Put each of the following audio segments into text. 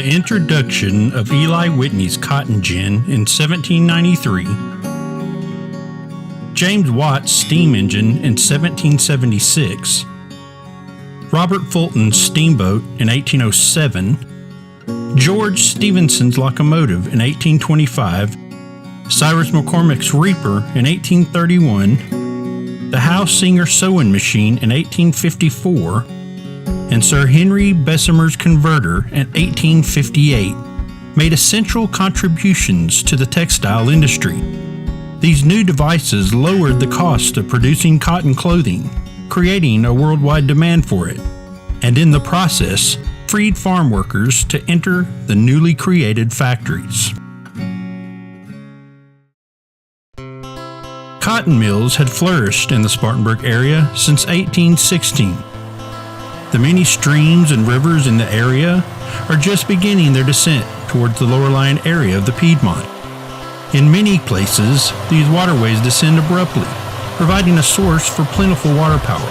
the introduction of Eli Whitney's cotton gin in 1793, James Watt's steam engine in 1776, Robert Fulton's steamboat in 1807, George Stephenson's locomotive in 1825, Cyrus McCormick's reaper in 1831, the Howe Singer sewing machine in 1854, and Sir Henry Bessemer's converter in 1858 made essential contributions to the textile industry. These new devices lowered the cost of producing cotton clothing, creating a worldwide demand for it, and in the process, freed farm workers to enter the newly created factories. Cotton mills had flourished in the Spartanburg area since 1816. The many streams and rivers in the area are just beginning their descent towards the lower-lying area of the Piedmont. In many places, these waterways descend abruptly, providing a source for plentiful water power,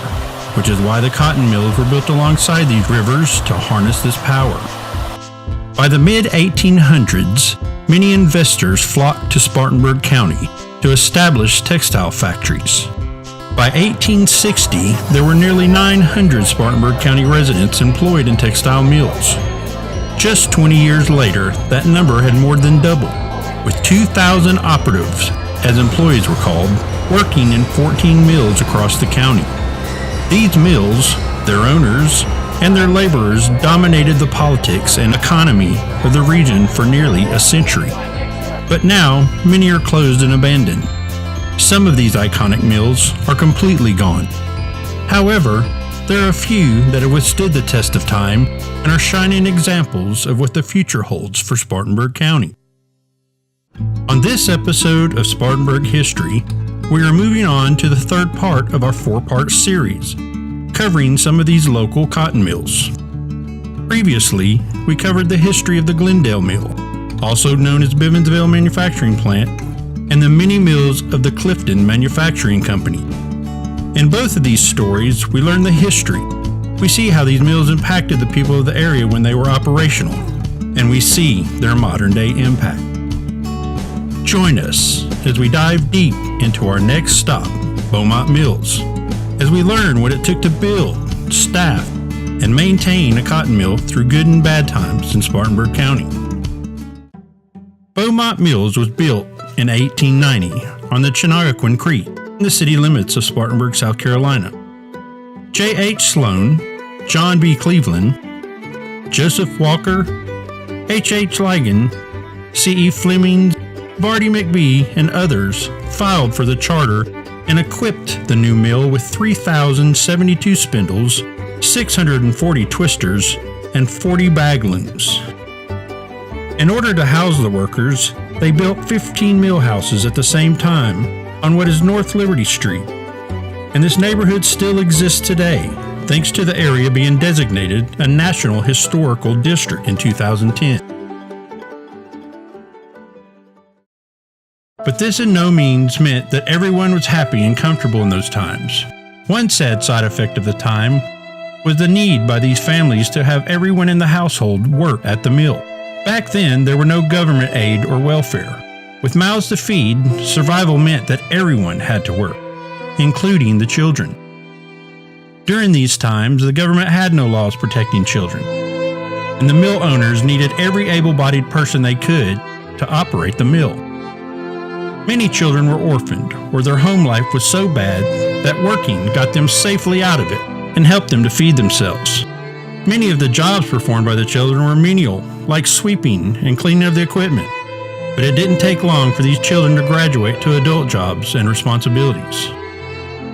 which is why the cotton mills were built alongside these rivers to harness this power. By the mid-1800s, many investors flocked to Spartanburg County to establish textile factories. By 1860, there were nearly 900 Spartanburg County residents employed in textile mills. Just 20 years later, that number had more than doubled, with 2,000 operatives, as employees were called, working in 14 mills across the county. These mills, their owners, and their laborers dominated the politics and economy of the region for nearly a century. But now, many are closed and abandoned. Some of these iconic mills are completely gone. However, there are a few that have withstood the test of time and are shining examples of what the future holds for Spartanburg County. On this episode of Spartanburg History, we are moving on to the third part of our four-part series, covering some of these local cotton mills. Previously, we covered the history of the Glendale Mill, also known as Bivensville Manufacturing Plant, and the many mills of the Clifton Manufacturing Company. In both of these stories, we learn the history. We see how these mills impacted the people of the area when they were operational, and we see their modern-day impact. Join us as we dive deep into our next stop, Beaumont Mills, as we learn what it took to build, staff, and maintain a cotton mill through good and bad times in Spartanburg County. Beaumont Mills was built in 1890 on the Chenagaquin Creek in the city limits of Spartanburg, South Carolina. J.H. Sloan, John B. Cleveland, Joseph Walker, H.H. Ligon, C.E. Fleming, Barty McBee, and others filed for the charter and equipped the new mill with 3,072 spindles, 640 twisters, and 40 bag looms. In order to house the workers, they built 15 mill houses at the same time on what is North Liberty Street, and this neighborhood still exists today, thanks to the area being designated a National Historical District in 2010. But this in no means meant that everyone was happy and comfortable in those times. One sad side effect of the time was the need by these families to have everyone in the household work at the mill. Back then, there were no government aid or welfare. With mouths to feed, survival meant that everyone had to work, including the children. During these times, the government had no laws protecting children, and the mill owners needed every able-bodied person they could to operate the mill. Many children were orphaned, or their home life was so bad that working got them safely out of it and helped them to feed themselves. Many of the jobs performed by the children were menial, like sweeping and cleaning of the equipment, but it didn't take long for these children to graduate to adult jobs and responsibilities.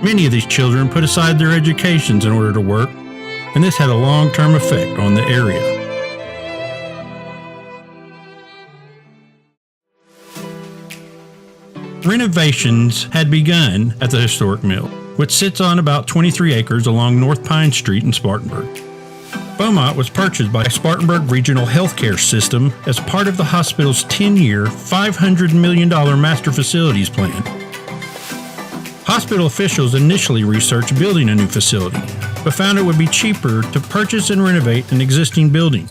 Many of these children put aside their educations in order to work, and this had a long-term effect on the area. Renovations had begun at the historic mill, which sits on about 23 acres along North Pine Street in Spartanburg. Beaumont was purchased by Spartanburg Regional Healthcare System as part of the hospital's 10-year, $500 million master facilities plan. Hospital officials initially researched building a new facility, but found it would be cheaper to purchase and renovate an existing building.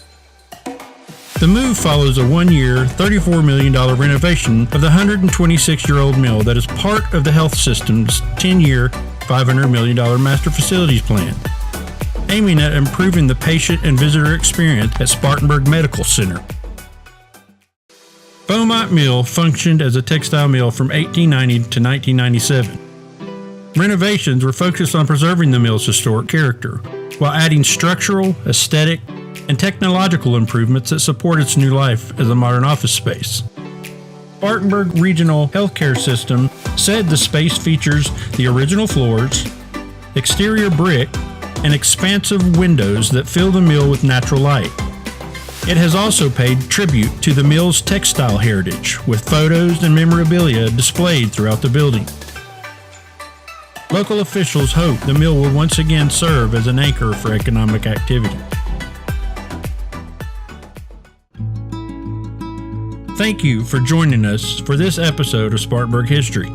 The move follows a one-year, $34 million renovation of the 126-year-old mill that is part of the health system's 10-year, $500 million master facilities plan, aiming at improving the patient and visitor experience at Spartanburg Medical Center. Beaumont Mill functioned as a textile mill from 1890 to 1997. Renovations were focused on preserving the mill's historic character, while adding structural, aesthetic, and technological improvements that support its new life as a modern office space. Spartanburg Regional Healthcare System said the space features the original floors, exterior brick, and expansive windows that fill the mill with natural light. It has also paid tribute to the mill's textile heritage, with photos and memorabilia displayed throughout the building. Local officials hope the mill will once again serve as an anchor for economic activity. Thank you for joining us for this episode of Spartanburg History.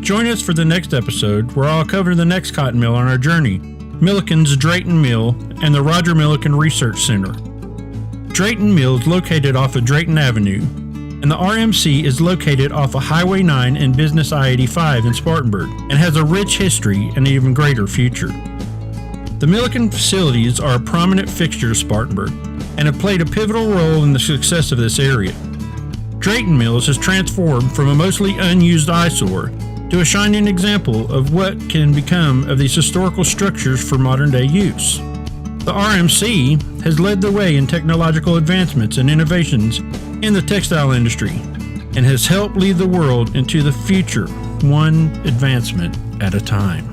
Join us for the next episode, where I'll cover the next cotton mill on our journey, Milliken's Drayton Mill and the Roger Milliken Research Center. Drayton Mill is located off of Drayton Avenue, and the RMC is located off of Highway 9 and Business I-85 in Spartanburg, and has a rich history and an even greater future. The Milliken facilities are a prominent fixture of Spartanburg, and have played a pivotal role in the success of this area. Drayton Mills has transformed from a mostly unused eyesore to a shining example of what can become of these historical structures for modern-day use. The RMC has led the way in technological advancements and innovations in the textile industry, and has helped lead the world into the future, one advancement at a time.